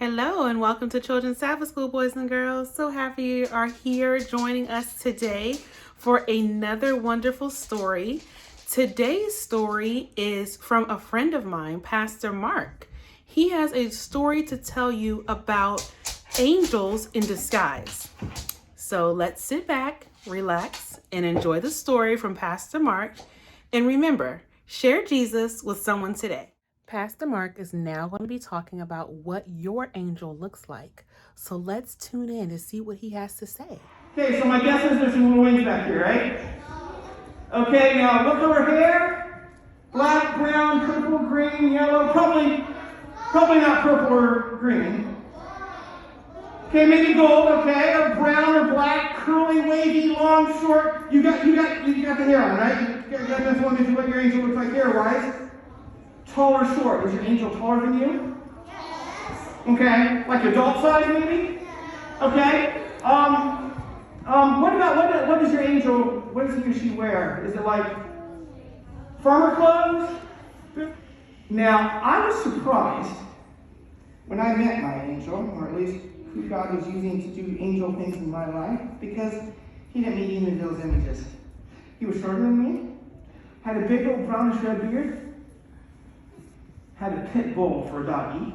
Hello and welcome to Children's Sabbath School, boys and girls. So happy you are here joining us today for another wonderful story. Today's story is from a friend of mine, Pastor Mark. He has a story to tell you about angels in disguise. So let's sit back, relax, and enjoy the story from Pastor Mark. And remember, share Jesus with someone today. Pastor Mark is now going to be talking about what your angel looks like. So let's tune in to see what he has to say. Okay, so my guess is there's some little wings back here, right? Okay, now what color hair? Black, brown, purple, green, yellow. Probably not purple or green. Okay, maybe gold, okay, or brown or black, curly, wavy, long, short. You got the hair on, right? You got this one is what your angel looks like hair-wise. Tall or short? Is your angel taller than you? Yes. Okay, like adult size maybe? Okay. What does your angel? What does he or she wear? Is it like farmer clothes? Now I was surprised when I met my angel, or at least who God was using to do angel things in my life, because he didn't meet any of those images. He was shorter than me, had a big old brownish red beard. Had a pit bull for a doggy.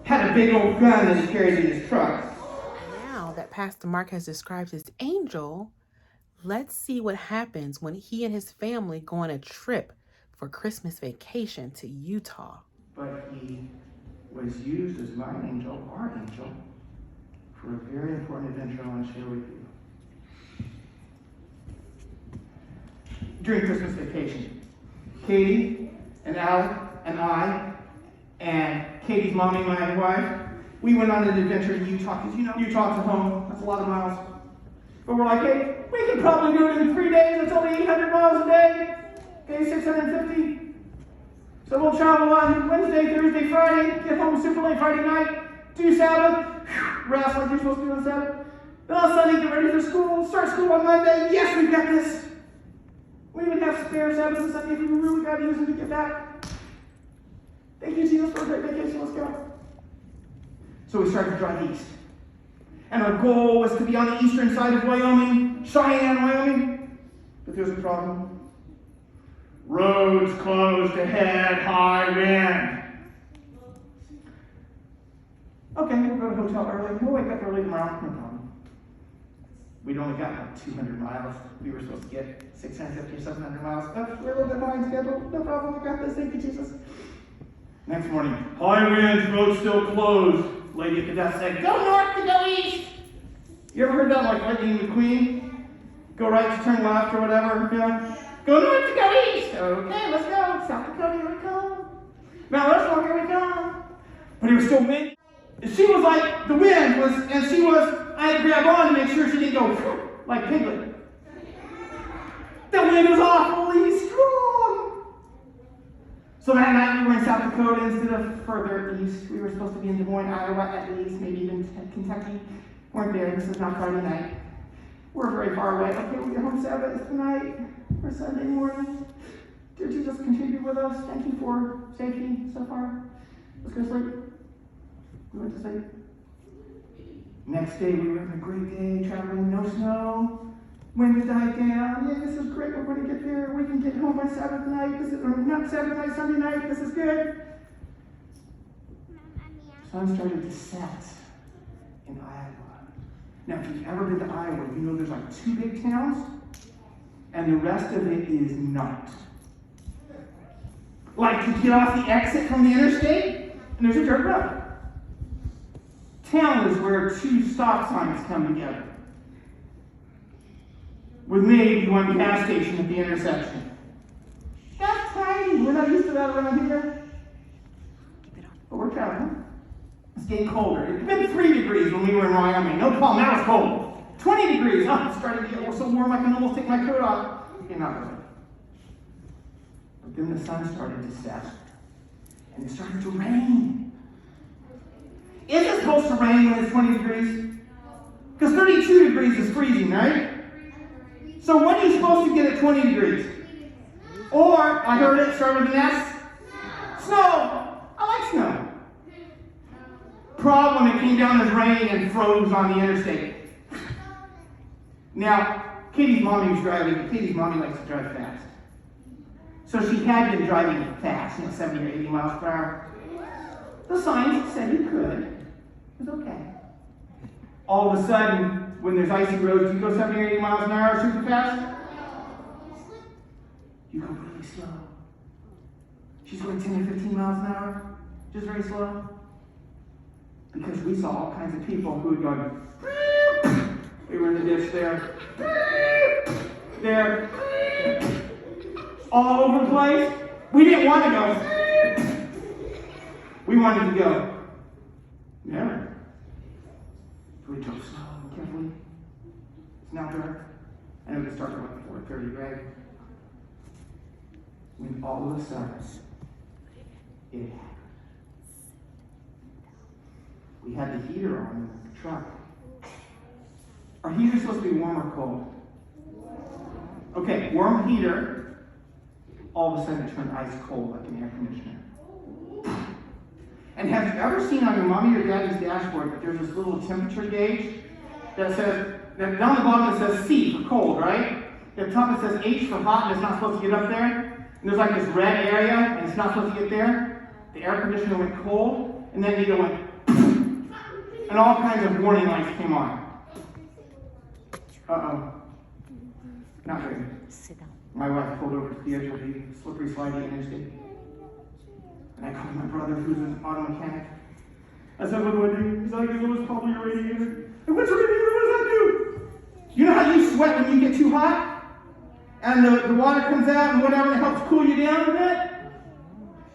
Had a big old gun that he carried in his truck. Now that Pastor Mark has described his angel, let's see what happens when he and his family go on a trip for Christmas vacation to Utah. But he was used as my angel, our angel, for a very important adventure I want to share with you. During Christmas vacation, Katie and Alec and I and Katie's mommy, my wife, we went on an adventure to Utah, because Utah's at home. That's a lot of miles. But we're like, hey, we could probably do it in 3 days. It's only 800 miles a day. Okay, 650. So we'll travel on Wednesday, Thursday, Friday, get home super late Friday night, do Sabbath, rest like you're supposed to do on Sabbath. Then on Sunday, get ready for school, start school on Monday. Yes, we've got this. We even have spare Sabbath and Sunday if we really got to use them to get back. Thank you, Jesus, for a great vacation. Let's go. So we started to drive east. And our goal was to be on the eastern side of Wyoming, Cheyenne, Wyoming. But there's a problem. Roads closed ahead, high wind. Okay, we'll go to the hotel early. We'll wake up early tomorrow. No problem. We'd only got like 200 miles. We were supposed to get 650 or 700 miles. But we're a little bit behind schedule. No problem. We got this. Thank you, Jesus. Next morning, high winds, roads still closed. Lady at the desk said, go north to go east. You ever heard that, like Lightning McQueen? Go right to turn left or whatever. Go north to go east. Okay, let's go. South Dakota, here we come. Mount Rushmore, here we come. But it was still windy. She was like, the wind was, and she was, I had to grab on to make sure she didn't go like Piglet. The wind was awfully strong. So that night we were in South Dakota instead of further east. We were supposed to be in Des Moines, Iowa at least, maybe even Kentucky. Weren't there. This is not Friday night. We're very far away. Okay, we get home Sabbath tonight or Sunday morning. Dear Jesus, continue with us. Thank you for safety so far. Let's go to sleep. We went to sleep. Next day, we were having a great day, traveling, no snow. Wind died down. Yeah, this is great. We're going to get there. We can get home by Sabbath night. Not Sabbath night, Sunday night. This is good. Sun started to set in Iowa. Now, if you've ever been to Iowa, you know there's like 2 big towns, and the rest of it is not. Like you get off the exit from the interstate, and there's a dirt road. Town is where 2 stop signs come together, with maybe 1 gas station at the intersection. That's tiny. We're not used to that around here. But we're traveling. It's getting colder. It's been 3 degrees when we were in Wyoming. No problem, now it's cold. 20 degrees. Oh, it's starting to get so warm I can almost take my coat off. Okay, not really. But then the sun started to set, and it started to rain. Is it supposed to rain when it's 20 degrees? Because 32 degrees is freezing, right? So what are you supposed to get at 20 degrees? Or, I heard it, start with an S. Snow. I like snow. Problem, it came down as rain and froze on the interstate. Now, Katie's mommy was driving. Katie's mommy likes to drive fast. So she had been driving fast, 70 or 80 miles per hour. The signs said you could. It was okay. All of a sudden, when there's icy roads, do you go 70 or 80 miles an hour super fast? You go really slow. She's going 10 or 15 miles an hour, just very slow. Because we saw all kinds of people who would go, we were in the ditch there, all over the place. We didn't want to go. We wanted to go. Never. So we drove slow and carefully. It's now dark. I know it started at like 4:30, right? When all of a sudden, it happened. We had the heater on in the truck. Our heater's supposed to be warm or cold? Okay, warm heater. All of a sudden it turned ice cold like an air conditioner. And have you ever seen on your mommy or daddy's dashboard that there's this little temperature gauge that says, that down the bottom it says C for cold, right? At the top it says H for hot and it's not supposed to get up there. And there's like this red area and it's not supposed to get there. The air conditioner went cold and then the needle went and all kinds of warning lights came on. Uh-oh. Not good. My wife pulled over to the edge of the slippery, slidey interstate. And I called my brother, who's an auto mechanic. I said, what do I do? He's like, it was probably your radiator. And what's a radiator? What does that do? You know how you sweat when you get too hot? And the water comes out and whatever, it helps cool you down a bit?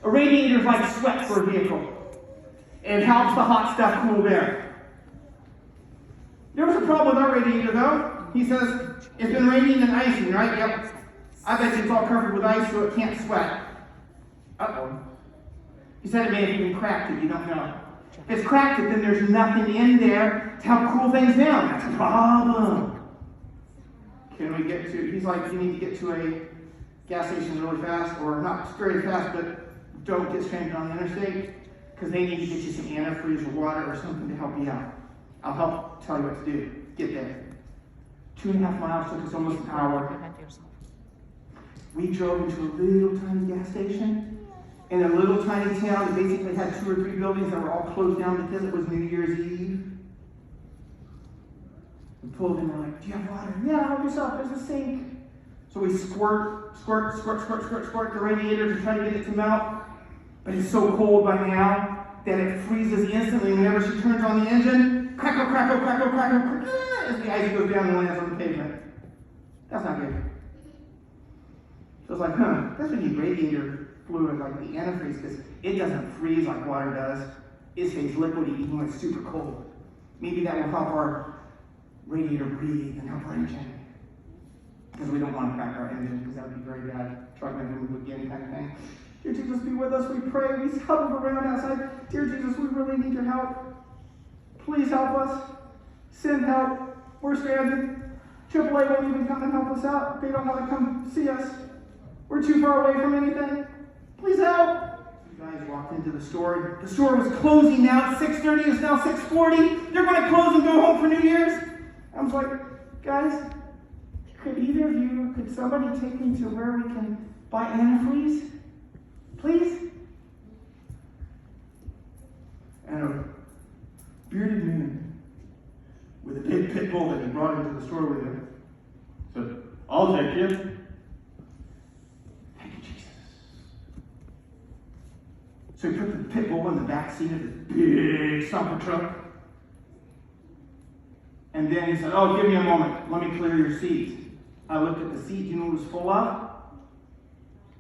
A radiator is like sweat for a vehicle. It helps the hot stuff cool down. There was a problem with our radiator, though. He says, it's been raining and icing, right? Yep. I bet you it's all covered with ice so it can't sweat. Uh-oh. He said it may have even cracked it, you don't know. If it's cracked it, then there's nothing in there to help cool things down. That's a problem. Can we get to, he's like, you need to get to a gas station really fast, or not very fast, but don't get stranded on the interstate, because they need to get you some antifreeze or water or something to help you out. I'll help tell you what to do. Get there. 2.5 miles took us almost an hour. We drove into a little tiny gas station in a little tiny town that basically had 2 or 3 buildings that were all closed down because it was New Year's Eve. We pulled in, we're like, do you have water? Yeah, help yourself, there's a sink. So we squirt the radiator to try to get it to melt. But it's so cold by now that it freezes instantly whenever she turns on the engine. Crackle, crackle, crackle, crackle, crackle, as the ice goes down and lands on the pavement. That's not good. So it's like, that's when you need radiator fluid, like the antifreeze, because it doesn't freeze like water does. It stays liquidy even when it's super cold. Maybe that will help our radiator breathe and help our engine. Because we don't want to crack our engine, because that would be very bad. Truck engine would get any kind of thing. Dear Jesus, be with us, we pray. We huddle around outside. Dear Jesus, we really need your help. Please help us. Send help. We're stranded. AAA won't even come and help us out. They don't want to come see us. We're too far away from anything. Please help. You guys walked into the store. The store was closing now at 6:30. It's now 6:40. They're going to close and go home for New Year's. I was like, guys, could somebody take me to where we can buy antifreeze? Please? And a bearded man with a big pit bull that he brought into the store with him said, I'll take you. Thank you, Jesus. So he put the pit bull in the back seat of this big sumper truck. And then he said, oh, give me a moment. Let me clear your seat. I looked at the seat. You know what it was full of?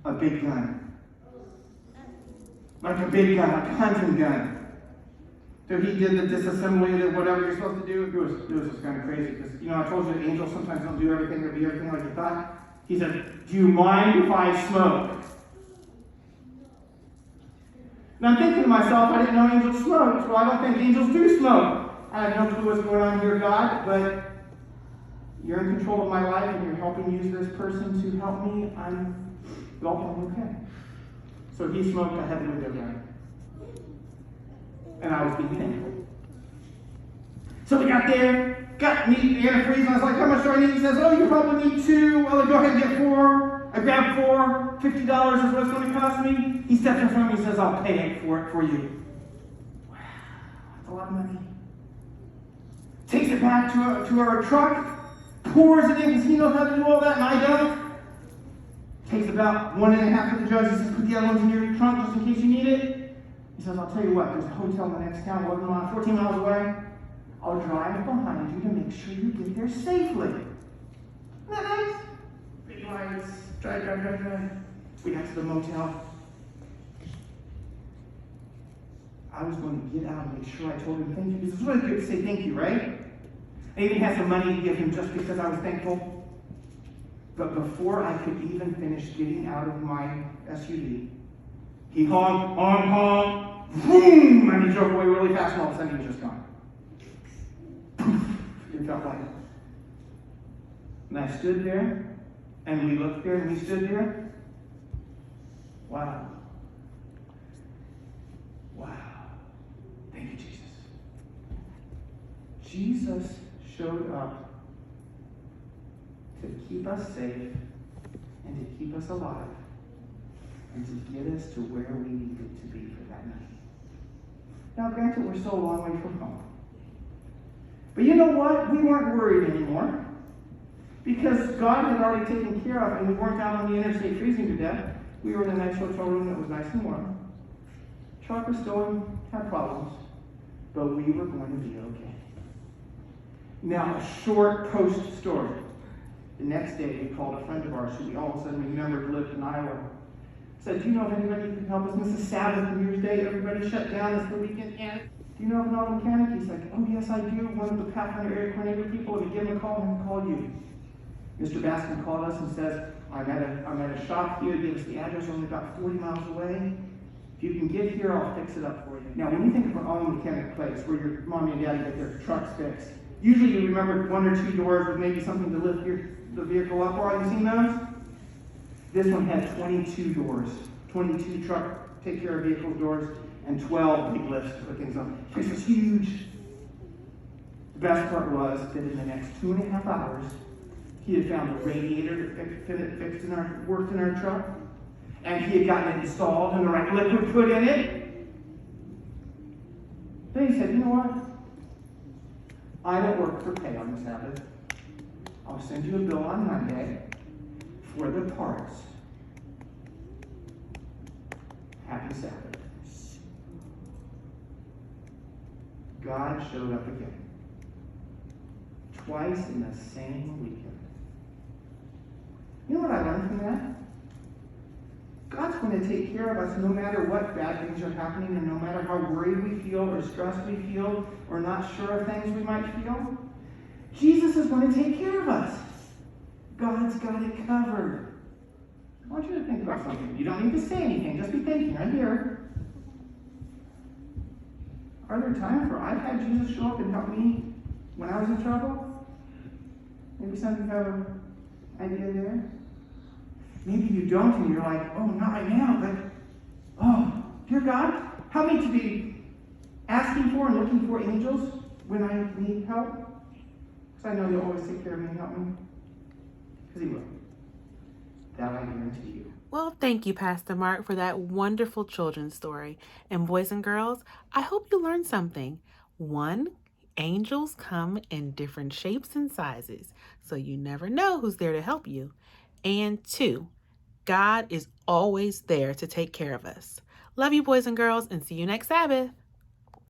A big gun. Like a big gun, like a hunting gun. So he did the disassembly of whatever you're supposed to do. It was just kind of crazy. Because, I told you that angels sometimes don't do everything or be everything like you thought. He said, do you mind if I smoke? And I'm thinking to myself, I didn't know angels smoked, so I don't think angels do smoke. I have no clue what's going on here, God, but you're in control of my life and you're helping use this person to help me. I'm okay. So he smoked, I had the window down. And I was being thankful. So we got there, got meat antifreeze, and I was like, how much do I need? He says, oh, you probably need 2. Well, go ahead and get 4. I grabbed 4, $50 is what it's going to cost me. He steps in front of me and says, I'll pay for it for you. Wow, that's a lot of money. Takes it back to our truck, pours it in because he knows how to do all that and I don't. Takes about 1.5 of the jugs. He says, put the other ones in your trunk just in case you need it. He says, I'll tell you what, there's a hotel in the next town, 14 miles away. I'll drive behind you to make sure you get there safely. Isn't that nice? Big lights, drive. We got to the motel. I was going to get out and make sure I told him thank you, because it's really good to say thank you, right? I even had some money to give him just because I was thankful. But before I could even finish getting out of my SUV, he honked, honk, boom, and he drove away really fast, and all of a sudden he was just gone. It felt like it. And I stood there, and we looked there, and we stood there. Wow. Thank you, Jesus. Jesus showed up to keep us safe and to keep us alive and to get us to where we needed to be for that night. Now, granted, we're still a long way from home. But you know what? We weren't worried anymore because God had already taken care of it, and we weren't out on the interstate freezing to death. We were in a nice hotel room that was nice and warm. Truck was still had problems, but we were going to be okay. Now, a short post story. The next day, we called a friend of ours who we all of a sudden remembered lived in Iowa. Said, do you know if anybody can help us? This is Sabbath, New Year's Day, everybody shut down, it's the weekend. And do you know of an auto mechanic? He's like, oh yes, I do. One of the Pathfinder area coordinator people, and give him a call, and he'll call you. Mr. Baskin called us and says, I'm at a shop here, give us the address, only about 40 miles away. If you can get here, I'll fix it up for you. Now, when you think of an auto mechanic place where your mommy and daddy get their trucks fixed, usually you remember 1 or 2 doors with maybe something to lift the vehicle up, or have you seen those? This one had 22 doors. 22 truck take care of vehicle doors, and 12 big lifts to put things on. This was huge. The best part was that in the next 2.5 hours, he had found a radiator that worked in our truck, and he had gotten it installed and the right liquid put in it. Then he said, you know what? I don't work for pay on the Sabbath. I'll send you a bill on Monday for the parts. Happy Sabbath. God showed up again. Twice in the same weekend. You know what I learned from that? God's going to take care of us no matter what bad things are happening, and no matter how worried we feel or stressed we feel or not sure of things we might feel. Jesus is going to take care of us. God's got it covered. I want you to think about something. You don't need to say anything. Just be thinking. I'm here. Are there times where I've had Jesus show up and help me when I was in trouble? Maybe some of you have an idea there. Maybe you don't, and you're like, oh, not right now, but, oh, dear God, help me to be asking for and looking for angels when I need help. Because I know you'll always take care of me and help me. Because he will. That I guarantee you. Well, thank you, Pastor Mark, for that wonderful children's story. And boys and girls, I hope you learned something. 1, angels come in different shapes and sizes, so you never know who's there to help you. And 2, God is always there to take care of us. Love you, boys and girls, and see you next Sabbath.